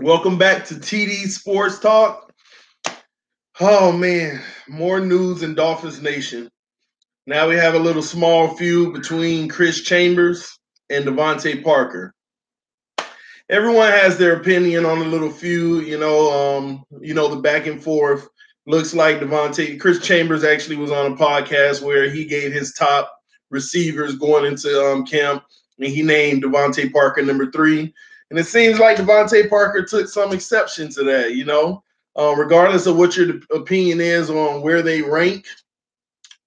Welcome back to TD Sports Talk. Oh man, more news in Dolphins Nation. Now we have a little small feud between Chris Chambers and Devante Parker. Everyone has their opinion on the little feud. The back and forth. Looks like Chris Chambers actually was on a podcast where he gave his top receivers going into camp, and he named Devante Parker number 3. And it seems like Devante Parker took some exception to that. Regardless of what your opinion is on where they rank,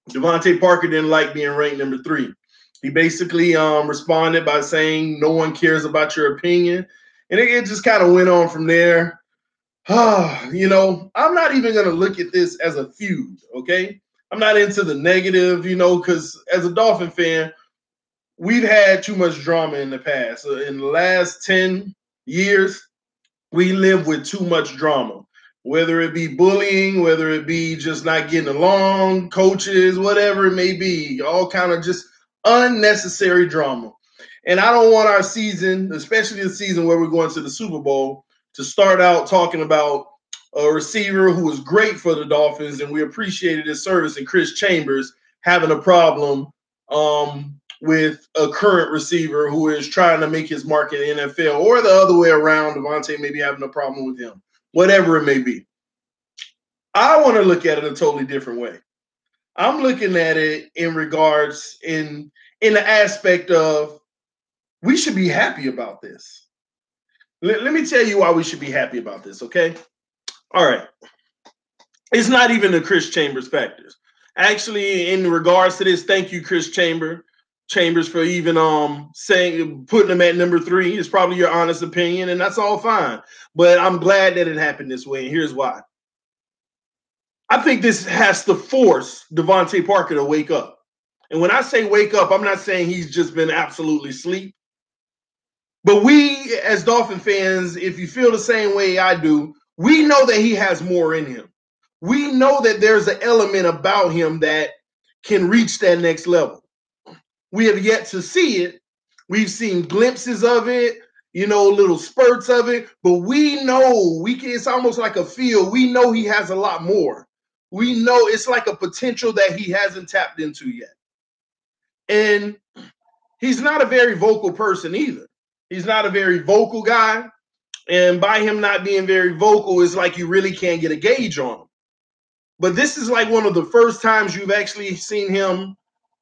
Devante Parker didn't like being ranked number 3. He basically responded by saying, "No one cares about your opinion," and it just kind of went on from there. I'm not even going to look at this as a feud, okay? I'm not into the negative, because as a Dolphin fan, we've had too much drama in the past. In the last 10 years, we live with too much drama, whether it be bullying, whether it be just not getting along, coaches, whatever it may be, all kind of just unnecessary drama. And I don't want our season, especially the season where we're going to the Super Bowl, to start out talking about a receiver who was great for the Dolphins and we appreciated his service, and Chris Chambers having a problem with a current receiver who is trying to make his mark in the NFL, or the other way around, Devante maybe having a problem with him, whatever it may be. I want to look at it a totally different way. I'm looking at it in regards in the aspect of we should be happy about this. Let me tell you why we should be happy about this, okay? All right. It's not even the Chris Chambers factors. Actually, in regards to this, thank you, Chris Chambers, for even saying putting him at number 3. Is probably your honest opinion, and that's all fine. But I'm glad that it happened this way, and here's why. I think this has to force Devante Parker to wake up. And when I say wake up, I'm not saying he's just been absolutely asleep. But we, as Dolphin fans, if you feel the same way I do, we know that he has more in him. We know that there's an element about him that can reach that next level. We have yet to see it. We've seen glimpses of it, little spurts of it, but we know it's almost like a feel. We know he has a lot more. We know it's like a potential that he hasn't tapped into yet. And he's not a very vocal person either. He's not a very vocal guy. And by him not being very vocal, it's like you really can't get a gauge on him. But this is like one of the first times you've actually seen him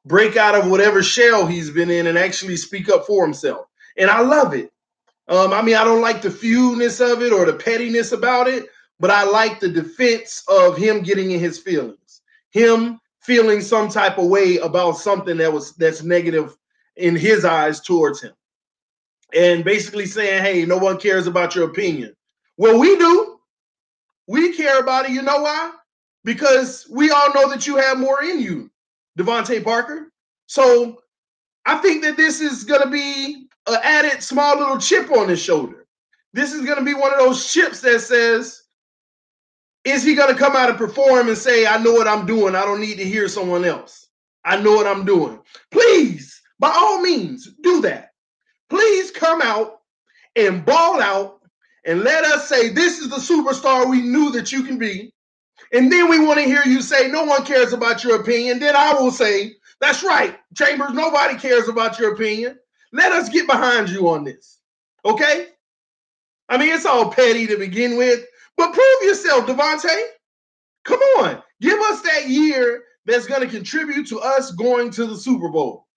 break out of whatever shell he's been in and actually speak up for himself. And I love it. I don't like the fewness of it or the pettiness about it, but I like the defense of him getting in his feelings, him feeling some type of way about something that's negative in his eyes towards him, and basically saying, "Hey, no one cares about your opinion." Well, we do. We care about it. You know why? Because we all know that you have more in you, Devante Parker. So I think that this is going to be an added small little chip on his shoulder. This is going to be one of those chips that says, is he going to come out and perform and say, "I know what I'm doing. I don't need to hear someone else. I know what I'm doing"? Please, by all means, do that. Please come out and ball out and let us say, "This is the superstar we knew that you can be." And then we want to hear you say, "No one cares about your opinion." Then I will say, "That's right, Chambers, nobody cares about your opinion. Let us get behind you on this." Okay? It's all petty to begin with, but prove yourself, Devante. Come on. Give us that year that's going to contribute to us going to the Super Bowl.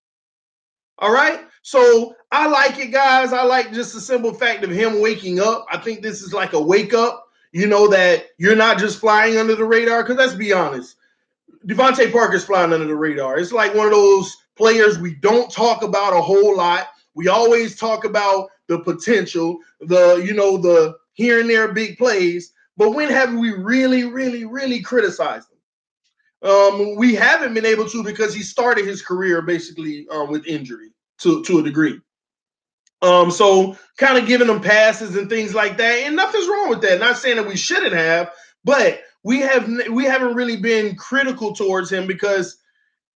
All right? So I like it, guys. I like just the simple fact of him waking up. I think this is like a wake up, that you're not just flying under the radar. Because let's be honest, Devante Parker's flying under the radar. It's like one of those players we don't talk about a whole lot. We always talk about the potential, the here and there big plays. But when have we really, really, really criticized him? We haven't been able to, because he started his career basically with injury to a degree. So kind of giving him passes and things like that, and nothing's wrong with that. Not saying that we shouldn't have, but we haven't really been critical towards him because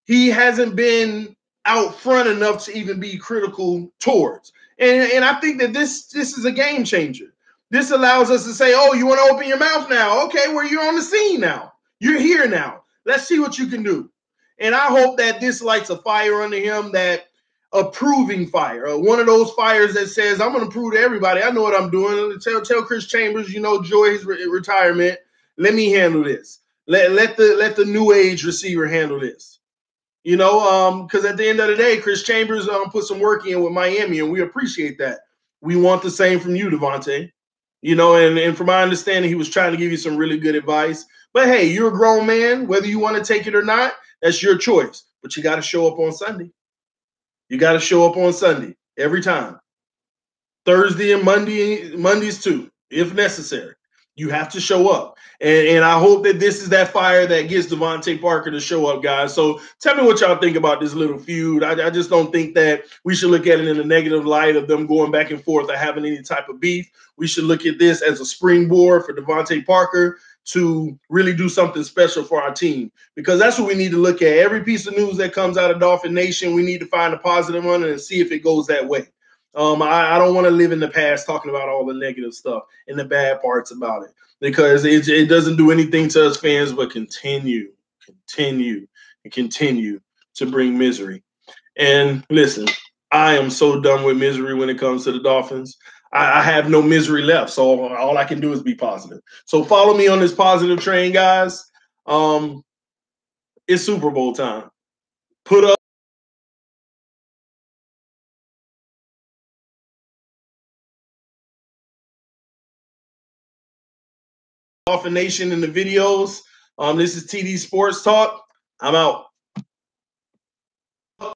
he hasn't been out front enough to even be critical towards. And I think that this is a game changer. This allows us to say, oh, you want to open your mouth now? Okay, well, you're on the scene now. You're here now. Let's see what you can do. And I hope that this lights a fire under him, that approving fire, one of those fires that says, I'm going to prove to everybody I know what I'm doing. Tell Chris Chambers, enjoy his retirement. Let me handle this. Let the new age receiver handle this. Because at the end of the day, Chris Chambers put some work in with Miami, and we appreciate that. We want the same from you, Devante. And from my understanding, he was trying to give you some really good advice. But hey, you're a grown man. Whether you want to take it or not, that's your choice. But you got to show up on Sunday. You got to show up on Sunday every time. Thursday and Mondays too, if necessary. You have to show up. And I hope that this is that fire that gets Devante Parker to show up, guys. So tell me what y'all think about this little feud. I just don't think that we should look at it in a negative light of them going back and forth or having any type of beef. We should look at this as a springboard for Devante Parker to really do something special for our team, because that's what we need to look at. Every piece of news that comes out of Dolphin Nation, we need to find a positive one and see if it goes that way. I don't want to live in the past talking about all the negative stuff and the bad parts about it, because it doesn't do anything to us fans but continue to bring misery. And listen, I am so done with misery when it comes to the Dolphins. I have no misery left, so all I can do is be positive. So follow me on this positive train, guys. It's Super Bowl time. Put up Dolphin Nation in the videos. This is TD Sports Talk. I'm out.